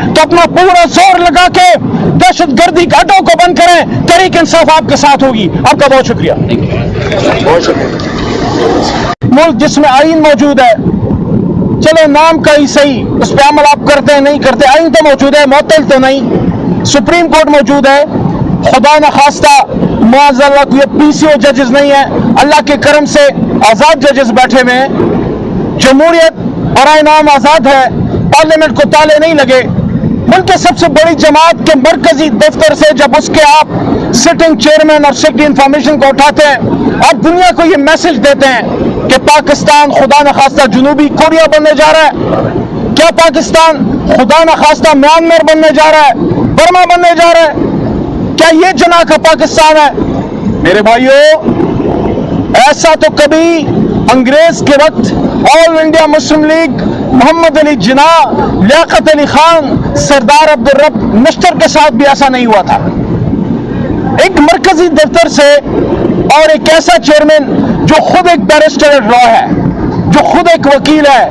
تو اپنا پورا زور لگا کے دہشت گردی کے اڈوں کو بند کریں. تحریک انصاف آپ کے ساتھ ہوگی. آپ کا بہت شکریہ. ملک جس میں آئین موجود ہے، چلو نام کا ہی صحیح، اس پہ عمل آپ کرتے ہیں نہیں کرتے، آئین تو موجود ہے، معطل تو نہیں. سپریم کورٹ موجود ہے، خدا نخواستہ معاذ اللہ کوئی PCO ججز نہیں ہے، اللہ کے کرم سے آزاد ججز بیٹھے ہوئے ہیں. جمہوریت برائے نام آزاد ہے، پارلیمنٹ کو تالے نہیں لگے. ملک کے سب سے بڑی جماعت کے مرکزی دفتر سے جب اس کے آپ سٹنگ چیئرمین اور سیکرٹری انفارمیشن کو اٹھاتے ہیں اور دنیا کو یہ میسج دیتے ہیں کہ پاکستان خدا نخواستہ جنوبی کوریا بننے جا رہا ہے، کیا پاکستان خدا نخواستہ میانمار بننے جا رہا ہے، برما بننے جا رہا ہے، کیا یہ جناح کا پاکستان ہے؟ میرے بھائیو، ایسا تو کبھی انگریز کے وقت آل انڈیا مسلم لیگ محمد علی جناح، لیاقت علی خان، سردار عبدالرب نشتر کے ساتھ بھی ایسا نہیں ہوا تھا. ایک مرکزی دفتر سے اور ایک ایسا چیئرمین جو خود ایک بیرسٹر لا ہے، جو خود ایک وکیل ہے،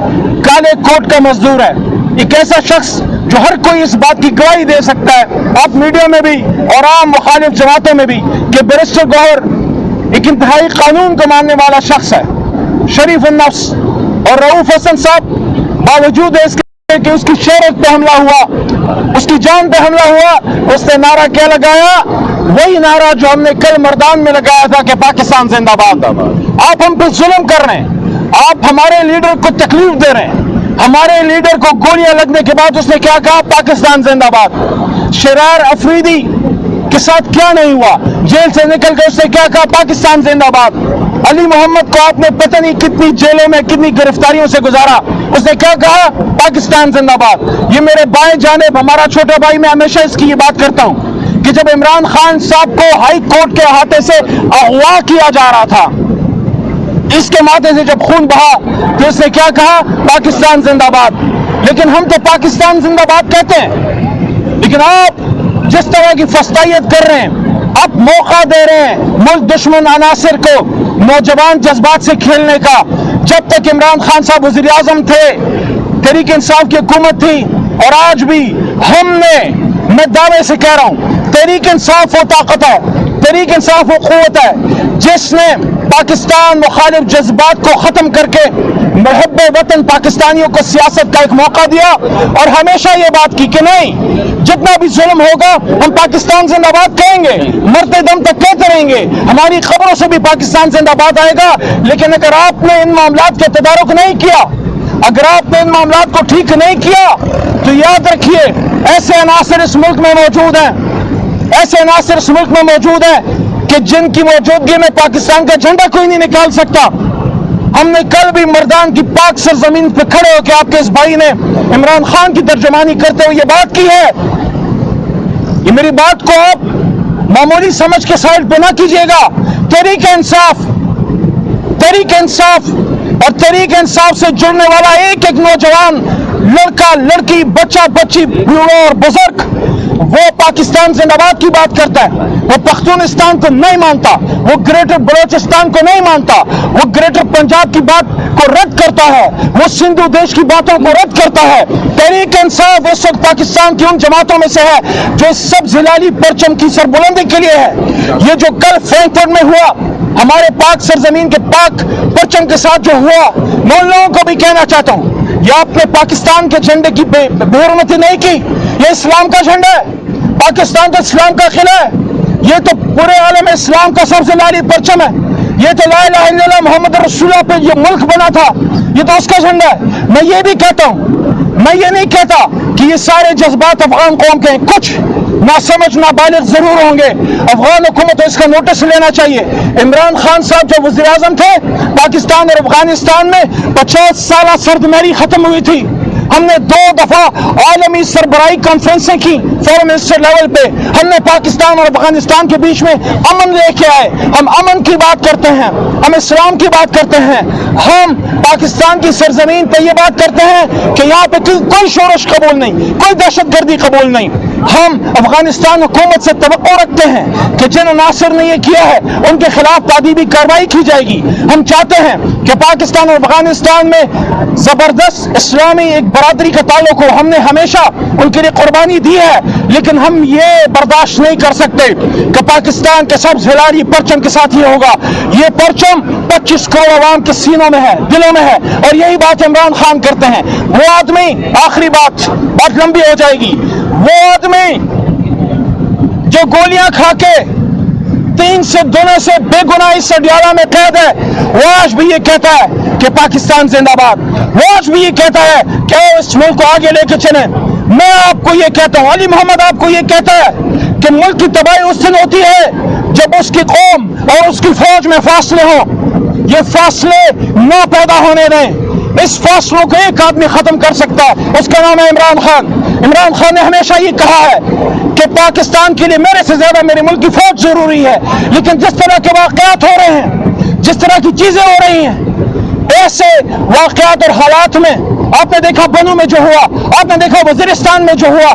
کالے کوٹ کا مزدور ہے، ایک ایسا شخص جو ہر کوئی اس بات کی گواہی دے سکتا ہے، آپ میڈیا میں بھی اور عام مخالف جماعتوں میں بھی، کہ بیرسٹر گوہر ایک انتہائی قانون کو ماننے والا شخص ہے، شریف النفس. اور رؤوف حسن صاحب باوجود اس کے کہ اس کی شہرت پہ حملہ ہوا، اس کی جان پہ حملہ ہوا، اس نے نعرہ کیا لگایا؟ وہی نعرہ جو ہم نے کل مردان میں لگایا تھا کہ پاکستان زندہ باد. آپ ہم پہ ظلم کر رہے ہیں، آپ ہمارے لیڈر کو تکلیف دے رہے ہیں. ہمارے لیڈر کو گولیاں لگنے کے بعد اس نے کیا کہا؟ پاکستان زندہ باد. شرار افریدی کے ساتھ کیا نہیں ہوا؟ جیل سے نکل کے اس نے کیا کہا؟ پاکستان زندہ باد. علی محمد کو آپ نے پتہ نہیں کتنی جیلوں میں کتنی گرفتاریوں سے گزارا، اس نے کیا کہا؟ پاکستان زندہ باد. یہ میرے بائیں جانب ہمارا چھوٹا بھائی، میں ہمیشہ اس کی یہ بات کرتا ہوں کہ جب عمران خان صاحب کو ہائی کورٹ کے احاطے سے اغوا کیا جا رہا تھا، اس کے ماتھے سے جب خون بہا تو اس نے کیا کہا؟ پاکستان زندہ باد. لیکن ہم تو پاکستان زندہ باد کہتے ہیں، لیکن آپ جس طرح کی فسطائیت کر رہے ہیں، آپ موقع دے رہے ہیں ملک دشمن عناصر کو نوجوان جذبات سے کھیلنے کا. جب تک عمران خان صاحب وزیر اعظم تھے، تحریک انصاف کی حکومت تھی، اور آج بھی ہم نے، میں دعوے سے کہہ رہا ہوں، تحریک انصاف وہ طاقت ہے، تحریک انصاف وہ قوت ہے جس نے پاکستان مخالف جذبات کو ختم کر کے محب وطن پاکستانیوں کو سیاست کا ایک موقع دیا، اور ہمیشہ یہ بات کی کہ نہیں، جتنا بھی ظلم ہوگا ہم پاکستان زندہ باد کہیں گے، مرتے دم تک کہتے رہیں گے، ہماری خبروں سے بھی پاکستان زندہ باد آئے گا. لیکن اگر آپ نے ان معاملات کا تدارک نہیں کیا، اگر آپ نے ان معاملات کو ٹھیک نہیں کیا، تو یاد رکھیے ایسے عناصر اس ملک میں موجود ہیں، ایسے عناصر اس ملک میں موجود ہیں کہ جن کی موجودگی میں پاکستان کا جھنڈا کوئی نہیں نکال سکتا. ہم نے کل بھی مردان کی پاک سرزمین پہ کھڑے ہو کے آپ کے اس بھائی نے عمران خان کی ترجمانی کرتے ہوئے یہ بات کی ہے. یہ میری بات کو آپ معمولی سمجھ کے سائڈ پہ نہ کیجیے گا. تحریک انصاف اور تحریک انصاف سے جڑنے والا ایک ایک نوجوان، لڑکا لڑکی، بچہ بچی، بوڑھا اور بزرگ، وہ پاکستان زندہ باد کی بات کرتا ہے. وہ پختونستان کو نہیں مانتا، وہ گریٹر بلوچستان کو نہیں مانتا، وہ گریٹر پنجاب کی بات کو رد کرتا ہے، وہ سندھو دیش کی باتوں کو رد کرتا ہے. تحریک انصاف اس وقت پاکستان کی ان جماعتوں میں سے ہے جو سب ہلالی پرچم کی سربلندی کے لیے ہے. یہ جو کل فرینکفرٹ میں ہوا، ہمارے پاک سرزمین کے پاک پرچم کے ساتھ جو ہوا، میں ان لوگوں کو بھی کہنا چاہتا ہوں، یہ آپ نے پاکستان کے جھنڈے کی بے حرمتی نہیں کی. یہ اسلام کا جھنڈا ہے، پاکستان تو اسلام کا قلعہ ہے، یہ تو پورے عالم اسلام کا سب سے لالی پرچم ہے، یہ تو لا الہ الا اللہ محمد رسول اللہ پہ یہ ملک بنا تھا، یہ تو اس کا جھنڈا ہے. میں یہ بھی کہتا ہوں، میں یہ نہیں کہتا کہ یہ سارے جذبات افغان قوم کے ہیں، کچھ ناسمجھ نابالغ ضرور ہوں گے. افغان حکومت کو اس کا نوٹس لینا چاہیے. عمران خان صاحب جو وزیر اعظم تھے، پاکستان اور افغانستان میں 50 سالہ سردمہری ختم ہوئی تھی. ہم نے 2 دفعہ عالمی سربراہی کانفرنسیں کی فورن منسٹر لیول پہ. ہم نے پاکستان اور افغانستان کے بیچ میں امن لے کے آئے. ہم امن کی بات کرتے ہیں، ہم اسلام کی بات کرتے ہیں، ہم پاکستان کی سرزمین پہ یہ بات کرتے ہیں کہ یہاں پہ کوئی شورش قبول نہیں، کوئی دہشت گردی قبول نہیں. ہم افغانستان حکومت سے توقع رکھتے ہیں کہ جن عناصر نے یہ کیا ہے ان کے خلاف تادیبی کارروائی کی جائے گی. ہم چاہتے ہیں کہ پاکستان اور افغانستان میں زبردست اسلامی ایک برادری کا تعلق ہو. ہم نے ہمیشہ ان کے لیے قربانی دی ہے, لیکن ہم یہ برداشت نہیں کر سکتے کہ پاکستان کے سبز ہلالی پرچم کے ساتھ یہ ہوگا. یہ پرچم 25 کروڑ عوام کے سینوں میں ہے, دلوں میں ہے, اور یہی بات عمران خان کرتے ہیں. وہ آدمی, آخری بات لمبی ہو جائے گی, وہ آدمی جو گولیاں کھا کے 3 سے دنے سے بے گناہی سے ڈیالہ میں قید ہے, وہ آج بھی یہ کہتا ہے کہ پاکستان زندہ باد. وہ آج بھی یہ کہتا ہے کہ اس ملک کو آگے لے کے چلیں. میں آپ کو یہ کہتا ہوں, علی محمد آپ کو یہ کہتا ہے کہ ملک کی تباہی اس دن ہوتی ہے جب اس کی قوم اور اس کی فوج میں فاصلے ہوں. یہ فاصلے نہ پیدا ہونے دیں. اس فاصلوں کو ایک آدمی ختم کر سکتا ہے, اس کا نام ہے عمران خان. عمران خان نے ہمیشہ یہ کہا ہے کہ پاکستان کے لیے میرے سے زیادہ میرے ملک کی فوج ضروری ہے. لیکن جس طرح کے واقعات ہو رہے ہیں, جس طرح کی چیزیں ہو رہی ہیں, ایسے واقعات اور حالات میں آپ نے دیکھا بنو میں جو ہوا, آپ نے دیکھا وزیرستان میں جو ہوا,